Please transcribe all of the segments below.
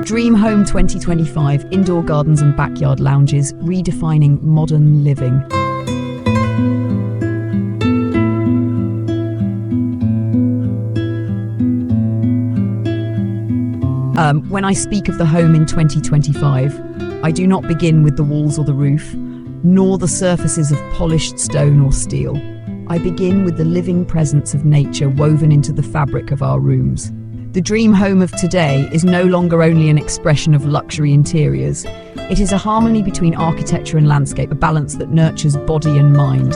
Dream Home 2025, indoor gardens and backyard lounges, redefining modern living. When I speak of the home in 2025, I do not begin with the walls or the roof, nor the surfaces of polished stone or steel. I begin with the living presence of nature woven into the fabric of our rooms. The dream home of today is no longer only an expression of luxury interiors. It is a harmony between architecture and landscape, a balance that nurtures body and mind.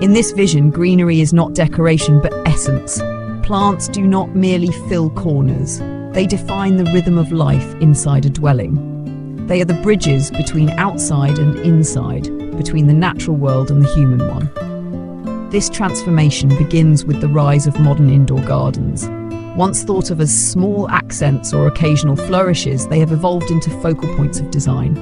In this vision, greenery is not decoration but essence. Plants do not merely fill corners. They define the rhythm of life inside a dwelling. They are the bridges between outside and inside, between the natural world and the human one. This transformation begins with the rise of modern indoor gardens. Once thought of as small accents or occasional flourishes, they have evolved into focal points of design.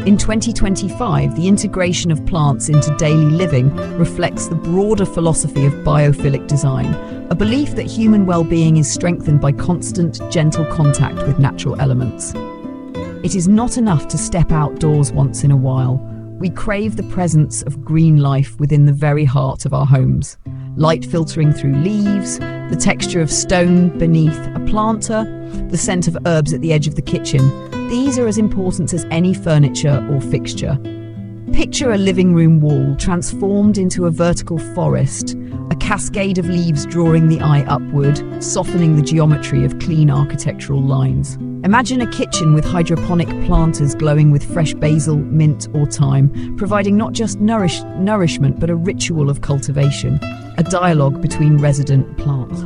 In 2025, the integration of plants into daily living reflects the broader philosophy of biophilic design, a belief that human well-being is strengthened by constant, gentle contact with natural elements. It is not enough to step outdoors once in a while. We crave the presence of green life within the very heart of our homes. Light filtering through leaves, the texture of stone beneath a planter, the scent of herbs at the edge of the kitchen. These are as important as any furniture or fixture. Picture a living room wall transformed into a vertical forest, a cascade of leaves drawing the eye upward, softening the geometry of clean architectural lines. Imagine a kitchen with hydroponic planters glowing with fresh basil, mint or thyme, providing not just nourishment but a ritual of cultivation, a dialogue between resident plants.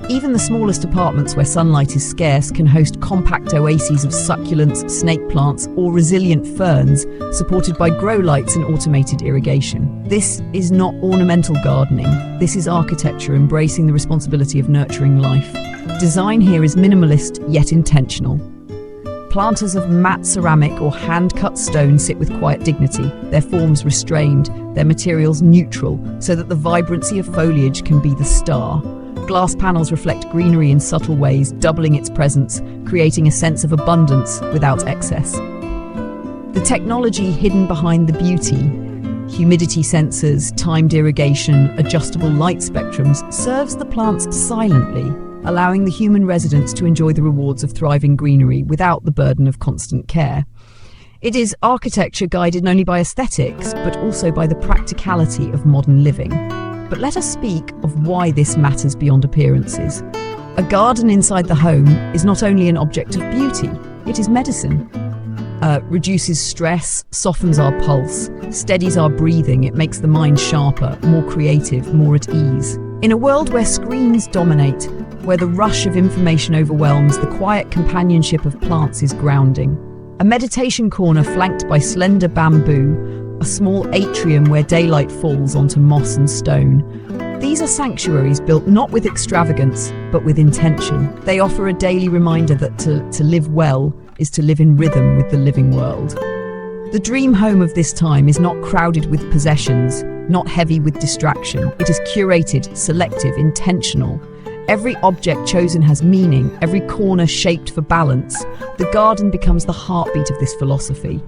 Even the smallest apartments where sunlight is scarce can host compact oases of succulents, snake plants or resilient ferns supported by grow lights and automated irrigation. This is not ornamental gardening. This is architecture embracing the responsibility of nurturing life. Design here is minimalist yet intentional. Planters of matte ceramic or hand-cut stone sit with quiet dignity, their forms restrained, their materials neutral, so that the vibrancy of foliage can be the star. Glass panels reflect greenery in subtle ways, doubling its presence, creating a sense of abundance without excess. The technology hidden behind the beauty, humidity sensors, timed irrigation, adjustable light spectrums, serves the plants silently, allowing the human residents to enjoy the rewards of thriving greenery without the burden of constant care. It is architecture guided not only by aesthetics, but also by the practicality of modern living. But let us speak of why this matters beyond appearances. A garden inside the home is not only an object of beauty, it is medicine. Reduces stress, softens our pulse, steadies our breathing, it makes the mind sharper, more creative, more at ease. In a world where screens dominate, where the rush of information overwhelms, the quiet companionship of plants is grounding. A meditation corner flanked by slender bamboo, a small atrium where daylight falls onto moss and stone. These are sanctuaries built not with extravagance, but with intention. They offer a daily reminder that to live well is to live in rhythm with the living world. The dream home of this time is not crowded with possessions, not heavy with distraction. It is curated, selective, intentional. Every object chosen has meaning, every corner shaped for balance. The garden becomes the heartbeat of this philosophy.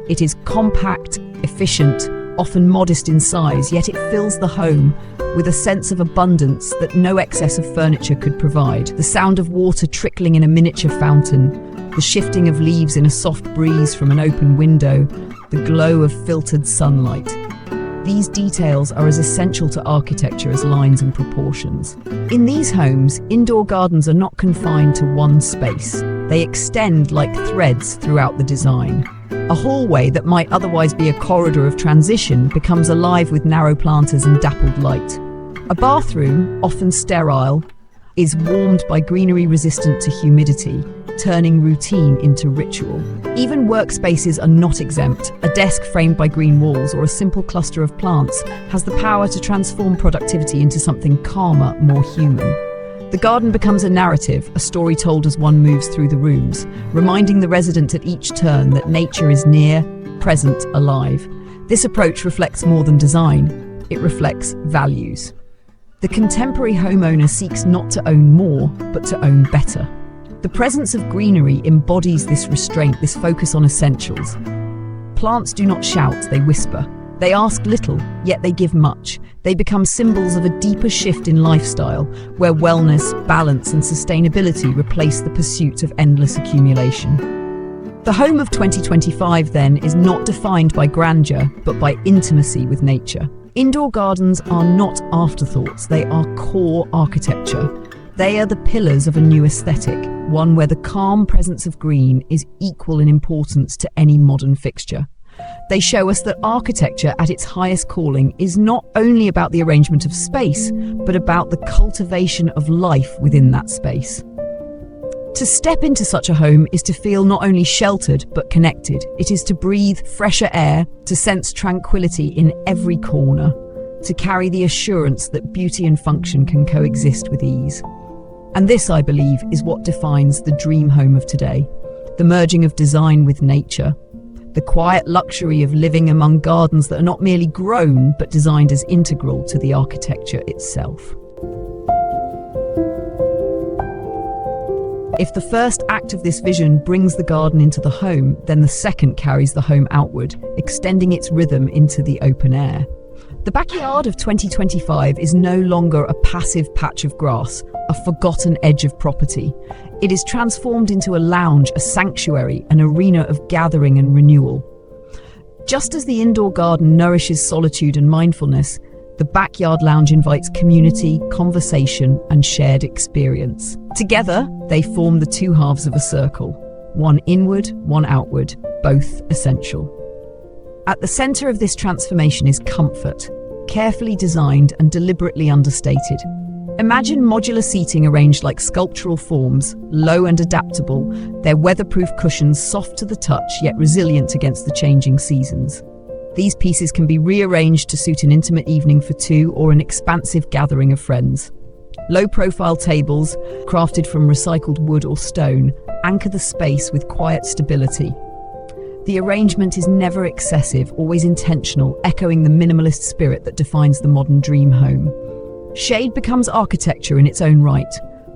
It is compact, efficient, often modest in size, yet it fills the home with a sense of abundance that no excess of furniture could provide. The sound of water trickling in a miniature fountain, the shifting of leaves in a soft breeze from an open window, the glow of filtered sunlight. These details are as essential to architecture as lines and proportions. In these homes, indoor gardens are not confined to one space. They extend like threads throughout the design. A hallway that might otherwise be a corridor of transition becomes alive with narrow planters and dappled light. A bathroom, often sterile, is warmed by greenery resistant to humidity, turning routine into ritual. Even workspaces are not exempt. A desk framed by green walls or a simple cluster of plants has the power to transform productivity into something calmer, more human. The garden becomes a narrative, a story told as one moves through the rooms, reminding the resident at each turn that nature is near, present, alive. This approach reflects more than design, it reflects values. The contemporary homeowner seeks not to own more, but to own better. The presence of greenery embodies this restraint, this focus on essentials. Plants do not shout, they whisper. They ask little, yet they give much. They become symbols of a deeper shift in lifestyle, where wellness, balance, and sustainability replace the pursuit of endless accumulation. The home of 2025, then, is not defined by grandeur, but by intimacy with nature. Indoor gardens are not afterthoughts, they are core architecture. They are the pillars of a new aesthetic, one where the calm presence of green is equal in importance to any modern fixture. They show us that architecture at its highest calling is not only about the arrangement of space, but about the cultivation of life within that space. To step into such a home is to feel not only sheltered, but connected. It is to breathe fresher air, to sense tranquility in every corner, to carry the assurance that beauty and function can coexist with ease. And this, I believe, is what defines the dream home of today. The merging of design with nature. The quiet luxury of living among gardens that are not merely grown, but designed as integral to the architecture itself. If the first act of this vision brings the garden into the home, then the second carries the home outward, extending its rhythm into the open air. The backyard of 2025 is no longer a passive patch of grass, a forgotten edge of property. It is transformed into a lounge, a sanctuary, an arena of gathering and renewal. Just as the indoor garden nourishes solitude and mindfulness, the backyard lounge invites community, conversation, and shared experience. Together, they form the two halves of a circle, one inward, one outward, both essential. At the center of this transformation is comfort, carefully designed and deliberately understated. Imagine modular seating arranged like sculptural forms, low and adaptable, their weatherproof cushions soft to the touch yet resilient against the changing seasons. These pieces can be rearranged to suit an intimate evening for two or an expansive gathering of friends. Low-profile tables, crafted from recycled wood or stone, anchor the space with quiet stability. The arrangement is never excessive, always intentional, echoing the minimalist spirit that defines the modern dream home. Shade becomes architecture in its own right.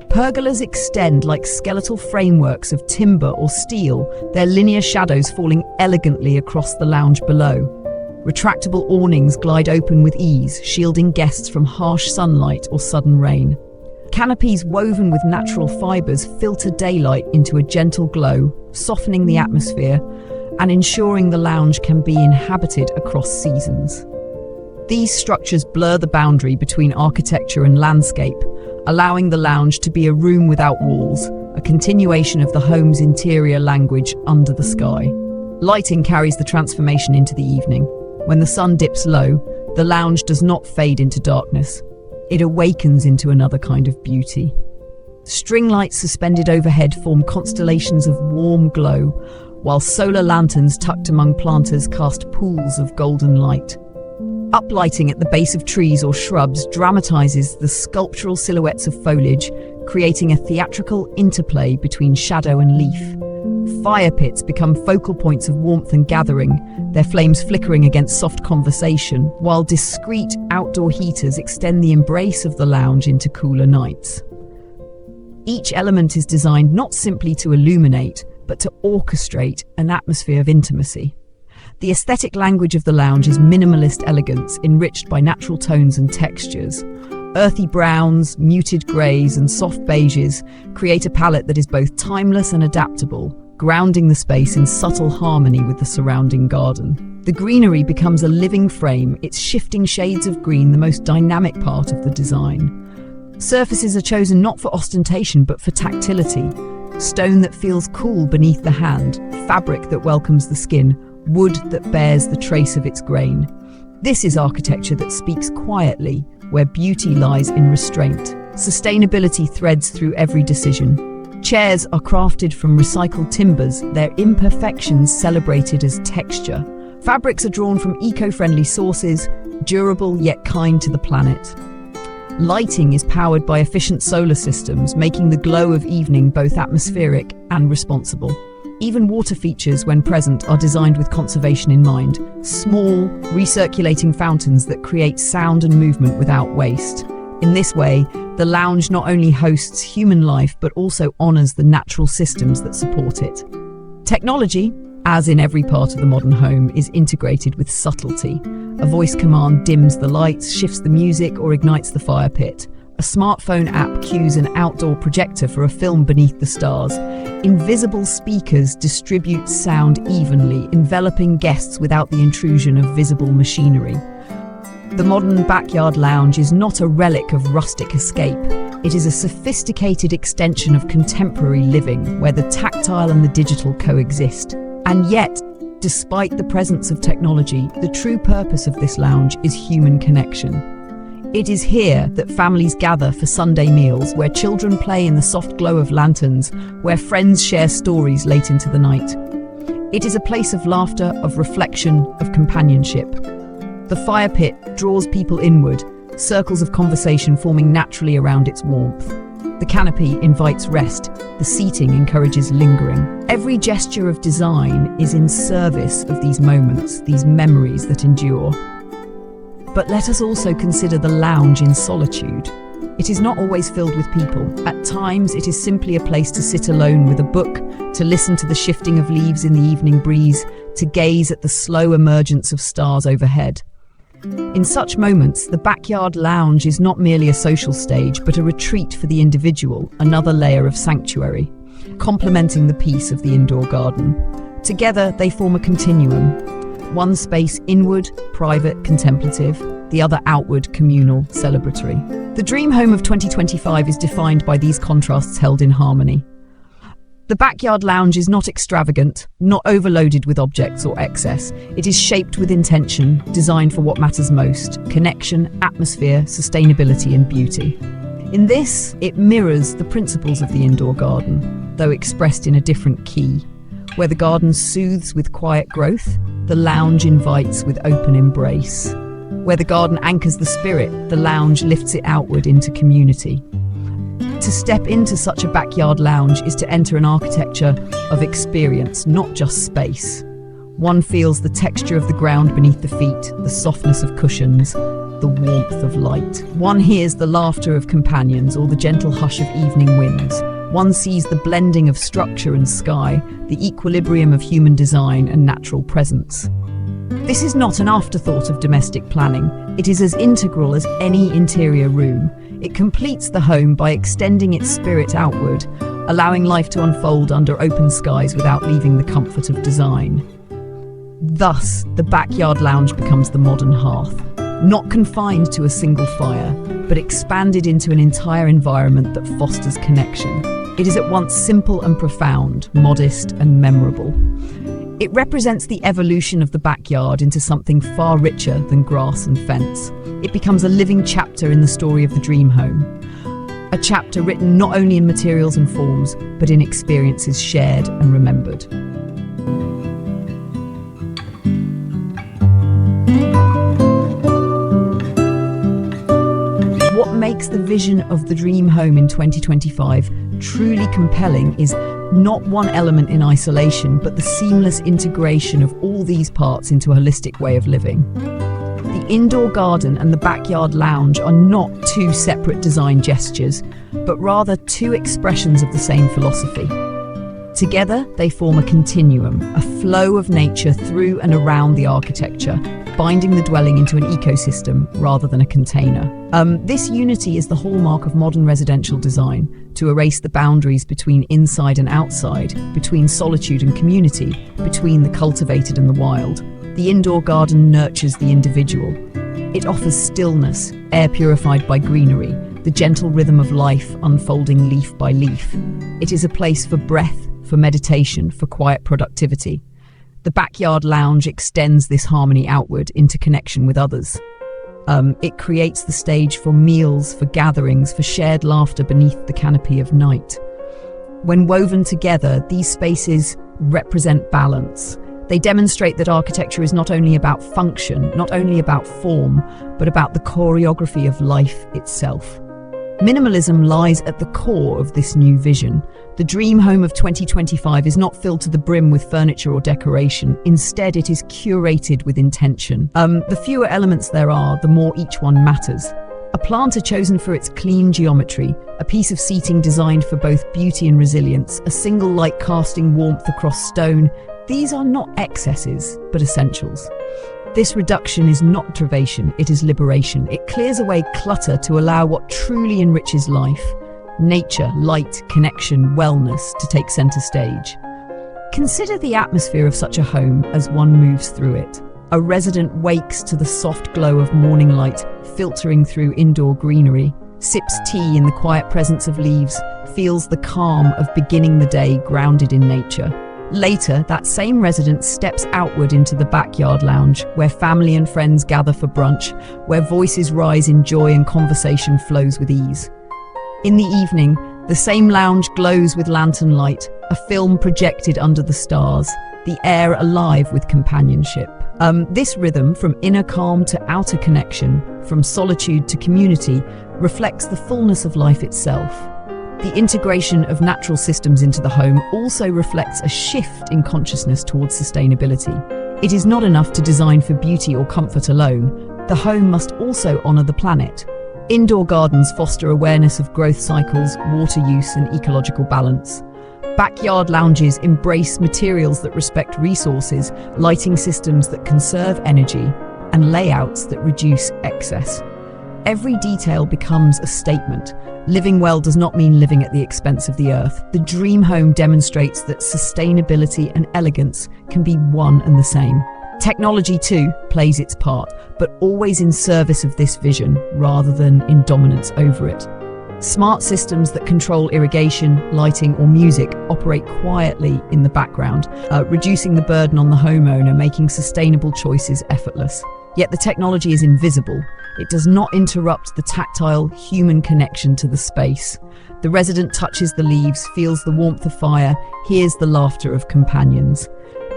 Pergolas extend like skeletal frameworks of timber or steel, their linear shadows falling elegantly across the lounge below. Retractable awnings glide open with ease, shielding guests from harsh sunlight or sudden rain. Canopies woven with natural fibers filter daylight into a gentle glow, softening the atmosphere and ensuring the lounge can be inhabited across seasons. These structures blur the boundary between architecture and landscape, allowing the lounge to be a room without walls, a continuation of the home's interior language under the sky. Lighting carries the transformation into the evening. When the sun dips low, the lounge does not fade into darkness. It awakens into another kind of beauty. String lights suspended overhead form constellations of warm glow, while solar lanterns tucked among planters cast pools of golden light. Uplighting at the base of trees or shrubs dramatizes the sculptural silhouettes of foliage, creating a theatrical interplay between shadow and leaf. Fire pits become focal points of warmth and gathering, their flames flickering against soft conversation, while discreet outdoor heaters extend the embrace of the lounge into cooler nights. Each element is designed not simply to illuminate, but to orchestrate an atmosphere of intimacy. The aesthetic language of the lounge is minimalist elegance, enriched by natural tones and textures. Earthy browns, muted greys, and soft beiges create a palette that is both timeless and adaptable, grounding the space in subtle harmony with the surrounding garden. The greenery becomes a living frame, its shifting shades of green the most dynamic part of the design. Surfaces are chosen not for ostentation but for tactility. Stone that feels cool beneath the hand, fabric that welcomes the skin, wood that bears the trace of its grain. This is architecture that speaks quietly, where beauty lies in restraint. Sustainability threads through every decision. Chairs are crafted from recycled timbers, their imperfections celebrated as texture. Fabrics are drawn from eco-friendly sources, durable yet kind to the planet. Lighting is powered by efficient solar systems, making the glow of evening both atmospheric and responsible. Even water features, when present, are designed with conservation in mind. Small, recirculating fountains that create sound and movement without waste. In this way, the lounge not only hosts human life, but also honors the natural systems that support it. Technology, as in every part of the modern home, is integrated with subtlety. A voice command dims the lights, shifts the music, or ignites the fire pit. A smartphone app cues an outdoor projector for a film beneath the stars. Invisible speakers distribute sound evenly, enveloping guests without the intrusion of visible machinery. The modern backyard lounge is not a relic of rustic escape. It is a sophisticated extension of contemporary living, where the tactile and the digital coexist. And yet, despite the presence of technology, the true purpose of this lounge is human connection. It is here that families gather for Sunday meals, where children play in the soft glow of lanterns, where friends share stories late into the night. It is a place of laughter, of reflection, of companionship. The fire pit draws people inward, circles of conversation forming naturally around its warmth. The canopy invites rest, the seating encourages lingering. Every gesture of design is in service of these moments, these memories that endure. But let us also consider the lounge in solitude. It is not always filled with people. At times, it is simply a place to sit alone with a book, to listen to the shifting of leaves in the evening breeze, to gaze at the slow emergence of stars overhead. In such moments, the backyard lounge is not merely a social stage, but a retreat for the individual, another layer of sanctuary, complementing the peace of the indoor garden. Together, they form a continuum. One space inward, private, contemplative, the other outward, communal, celebratory. The dream home of 2025 is defined by these contrasts held in harmony. The backyard lounge is not extravagant, not overloaded with objects or excess. It is shaped with intention, designed for what matters most: connection, atmosphere, sustainability, and beauty. In this, it mirrors the principles of the indoor garden, though expressed in a different key. Where the garden soothes with quiet growth, the lounge invites with open embrace. Where the garden anchors the spirit, the lounge lifts it outward into community. To step into such a backyard lounge is to enter an architecture of experience, not just space. One feels the texture of the ground beneath the feet, the softness of cushions, the warmth of light. One hears the laughter of companions or the gentle hush of evening winds. One sees the blending of structure and sky, the equilibrium of human design and natural presence. This is not an afterthought of domestic planning. It is as integral as any interior room. It completes the home by extending its spirit outward, allowing life to unfold under open skies without leaving the comfort of design. Thus, the backyard lounge becomes the modern hearth, not confined to a single fire, but expanded into an entire environment that fosters connection. It is at once simple and profound, modest and memorable. It represents the evolution of the backyard into something far richer than grass and fence. It becomes a living chapter in the story of the dream home. A chapter written not only in materials and forms, but in experiences shared and remembered. What makes the vision of the dream home in 2025 truly compelling is not one element in isolation, but the seamless integration of all these parts into a holistic way of living. The indoor garden and the backyard lounge are not two separate design gestures, but rather two expressions of the same philosophy. Together, they form a continuum, a flow of nature through and around the architecture, binding the dwelling into an ecosystem rather than a container. This unity is the hallmark of modern residential design, to erase the boundaries between inside and outside, between solitude and community, between the cultivated and the wild. The indoor garden nurtures the individual. It offers stillness, air purified by greenery, the gentle rhythm of life unfolding leaf by leaf. It is a place for breath, for meditation, for quiet productivity. The backyard lounge extends this harmony outward into connection with others. It creates the stage for meals, for gatherings, for shared laughter beneath the canopy of night. When woven together, these spaces represent balance. They demonstrate that architecture is not only about function, not only about form, but about the choreography of life itself. Minimalism lies at the core of this new vision. The dream home of 2025 is not filled to the brim with furniture or decoration. Instead, it is curated with intention. The fewer elements there are, the more each one matters. A planter chosen for its clean geometry, a piece of seating designed for both beauty and resilience, a single light casting warmth across stone. These are not excesses, but essentials. This reduction is not deprivation, it is liberation. It clears away clutter to allow what truly enriches life: nature, light, connection, wellness to take center stage. Consider the atmosphere of such a home as one moves through it. A resident wakes to the soft glow of morning light filtering through indoor greenery, sips tea in the quiet presence of leaves, feels the calm of beginning the day grounded in nature. Later, that same resident steps outward into the backyard lounge, where family and friends gather for brunch, where voices rise in joy and conversation flows with ease. In the evening, the same lounge glows with lantern light, a film projected under the stars, the air alive with companionship. This rhythm, from inner calm to outer connection, from solitude to community, reflects the fullness of life itself. The integration of natural systems into the home also reflects a shift in consciousness towards sustainability. It is not enough to design for beauty or comfort alone. The home must also honor the planet. Indoor gardens foster awareness of growth cycles, water use, and ecological balance. Backyard lounges embrace materials that respect resources, lighting systems that conserve energy, and layouts that reduce excess. Every detail becomes a statement. Living well does not mean living at the expense of the earth. The dream home demonstrates that sustainability and elegance can be one and the same. Technology too plays its part, but always in service of this vision rather than in dominance over it. Smart systems that control irrigation, lighting, or music operate quietly in the background, reducing the burden on the homeowner, making sustainable choices effortless. Yet the technology is invisible. It does not interrupt the tactile human connection to the space. The resident touches the leaves, feels the warmth of fire, hears the laughter of companions.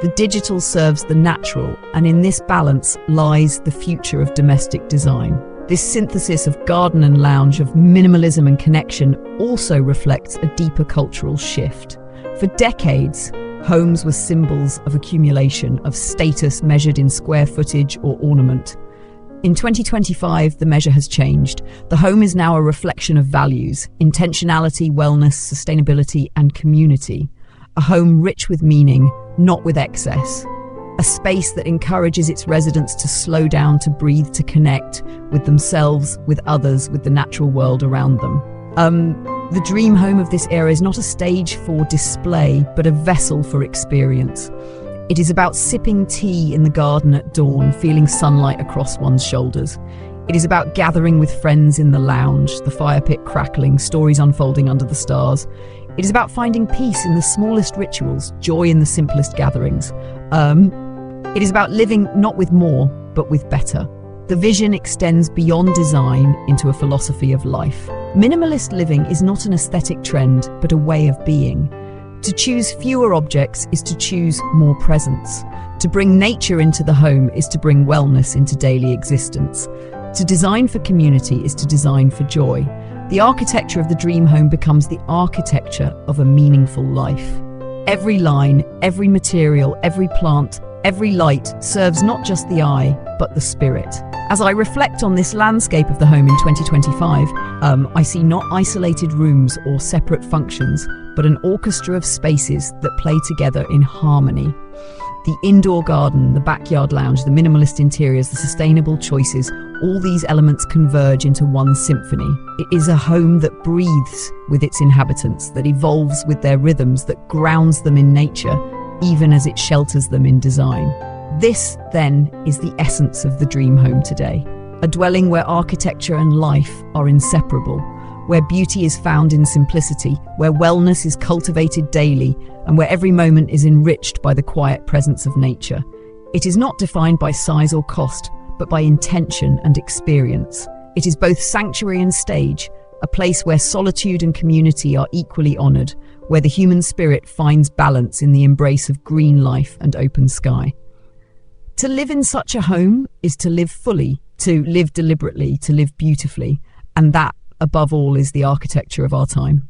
The digital serves the natural, and in this balance lies the future of domestic design. This synthesis of garden and lounge, of minimalism and connection, also reflects a deeper cultural shift. For decades, homes were symbols of accumulation, of status measured in square footage or ornament. In 2025, the measure has changed. The home is now a reflection of values: intentionality, wellness, sustainability, and community. A home rich with meaning, not with excess. A space that encourages its residents to slow down, to breathe, to connect with themselves, with others, with the natural world around them. The dream home of this era is not a stage for display, but a vessel for experience. It is about sipping tea in the garden at dawn, feeling sunlight across one's shoulders. It is about gathering with friends in the lounge, the fire pit crackling, stories unfolding under the stars. It is about finding peace in the smallest rituals, joy in the simplest gatherings. It is about living not with more, but with better. The vision extends beyond design into a philosophy of life. Minimalist living is not an aesthetic trend, but a way of being. To choose fewer objects is to choose more presence. To bring nature into the home is to bring wellness into daily existence. To design for community is to design for joy. The architecture of the dream home becomes the architecture of a meaningful life. Every line, every material, every plant, every light serves not just the eye, but the spirit. As I reflect on this landscape of the home in 2025, I see not isolated rooms or separate functions, but an orchestra of spaces that play together in harmony. The indoor garden, the backyard lounge, the minimalist interiors, the sustainable choices, all these elements converge into one symphony. It is a home that breathes with its inhabitants, that evolves with their rhythms, that grounds them in nature, even as it shelters them in design. This, then, is the essence of the dream home today. A dwelling where architecture and life are inseparable, where beauty is found in simplicity, where wellness is cultivated daily, and where every moment is enriched by the quiet presence of nature. It is not defined by size or cost, but by intention and experience. It is both sanctuary and stage, a place where solitude and community are equally honored, where the human spirit finds balance in the embrace of green life and open sky. To live in such a home is to live fully, to live deliberately, to live beautifully, and that, above all, is the architecture of our time.